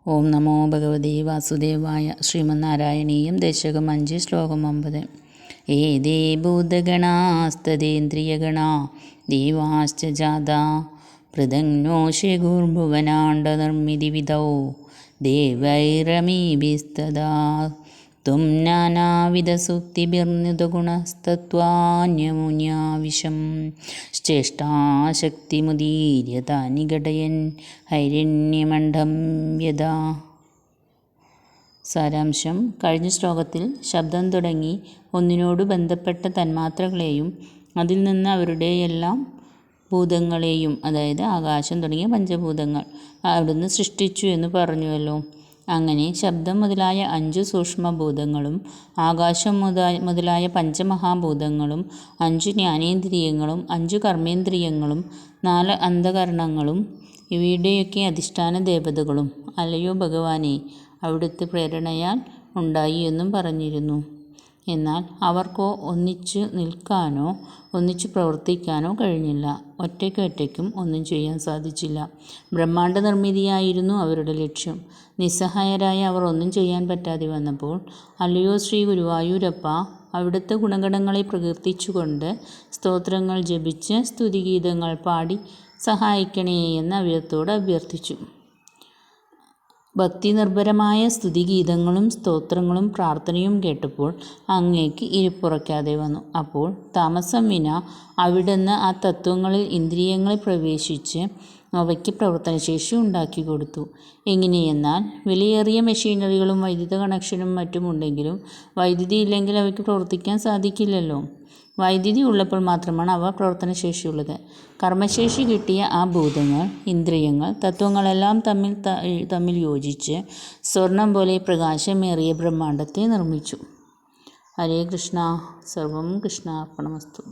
ഓം നമോ ഭഗവതേ വാസുദേവായ. ശ്രീമന്നാരായണീയം ദശകം 5 ശ്ലോകം 9. ഏതേ ഭൂതഗണാസ്തദേന്ദ്രിയഗണാ ദേവാശ്ച ജാതാ പൃഥഗ്നോഷേഗുർഭുവനാണ്ഡനിർമ്മിതിവിധൗ ദേവൈരമീഭിസ്തദാ ത്വം നാനാവിധസുക്തിഭിർനുതഗുണസ്തത്വാന്യമുന്യാവിശം ചേഷ്ടാശക്തിമുദീര്യ താനി ഘടയൻ ഹൈരണ്യമണ്ഡം യഥാ. സാരാംശം. കഴിഞ്ഞ ശ്ലോകത്തിൽ ശബ്ദം തുടങ്ങി ഒന്നിനോട് ബന്ധപ്പെട്ട തന്മാത്രകളെയും അതിൽ നിന്ന് അവരുടെ എല്ലാം ഭൂതങ്ങളെയും, അതായത് ആകാശം തുടങ്ങിയ പഞ്ചഭൂതങ്ങൾ അവിടുന്ന് സൃഷ്ടിച്ചു എന്ന് പറഞ്ഞുവല്ലോ. അങ്ങനെ ശബ്ദം മുതലായ 5 സൂക്ഷ്മഭൂതങ്ങളും ആകാശം മുതലായ പഞ്ചമഹാഭൂതങ്ങളും 5 ജ്ഞാനേന്ദ്രിയങ്ങളും 5 കർമ്മേന്ദ്രിയങ്ങളും 4 അന്ധകരണങ്ങളും ഇവയുടെയൊക്കെ അധിഷ്ഠാന ദേവതകളും അല്ലയോ ഭഗവാനെ അവിടുത്തെ പ്രേരണയാൽ ഉണ്ടായി എന്നും പറഞ്ഞിരുന്നു. എന്നാൽ അവർക്കോ ഒന്നിച്ചു നിൽക്കാനോ ഒന്നിച്ചു പ്രവർത്തിക്കാനോ കഴിഞ്ഞില്ല. ഒറ്റയ്ക്കും ഒന്നും ചെയ്യാൻ സാധിച്ചില്ല. ബ്രഹ്മാണ്ഡ നിർമ്മിതിയായിരുന്നു അവരുടെ ലക്ഷ്യം. നിസ്സഹായരായ അവർ ഒന്നും ചെയ്യാൻ പറ്റാതെ വന്നപ്പോൾ അല്ലയോ ശ്രീ ഗുരുവായൂരപ്പ, അവിടുത്തെ ഗുണഗണങ്ങളെ പ്രകീർത്തിച്ചുകൊണ്ട് സ്തോത്രങ്ങൾ ജപിച്ച് സ്തുതിഗീതങ്ങൾ പാടി സഹായിക്കണേ എന്ന് അവിടുത്തോട് അഭ്യർത്ഥിച്ചു. ഭക്തിനിർഭരമായ സ്തുതിഗീതങ്ങളും സ്തോത്രങ്ങളും പ്രാർത്ഥനയും കേട്ടപ്പോൾ അങ്ങേക്ക് ഇരിപ്പുറയ്ക്കാതെ വന്നു. അപ്പോൾ താമസം വിന അവിടുന്ന് ആ തത്വങ്ങളിൽ ഇന്ദ്രിയങ്ങളെ പ്രവേശിച്ച് അവയ്ക്ക് പ്രവർത്തനശേഷി ഉണ്ടാക്കി കൊടുത്തു. എങ്ങനെയെന്നാൽ വിലയേറിയ മെഷീനറികളും വൈദ്യുത കണക്ഷനും മറ്റുമുണ്ടെങ്കിലും വൈദ്യുതി ഇല്ലെങ്കിൽ അവയ്ക്ക് പ്രവർത്തിക്കാൻ സാധിക്കില്ലല്ലോ. വൈദ്യുതി ഉള്ളപ്പോൾ മാത്രമാണ് അവ പ്രവർത്തനശേഷിയുള്ളത്. കർമ്മശേഷി കിട്ടിയ ആ ഭൂതങ്ങൾ, ഇന്ദ്രിയങ്ങൾ, തത്വങ്ങളെല്ലാം തമ്മിൽ യോജിച്ച് സ്വർണം പോലെ പ്രകാശമേറിയ ബ്രഹ്മാണ്ഡത്തെ നിർമ്മിച്ചു. ഹരേ കൃഷ്ണ. സർവം കൃഷ്ണാർപ്പണമസ്തു.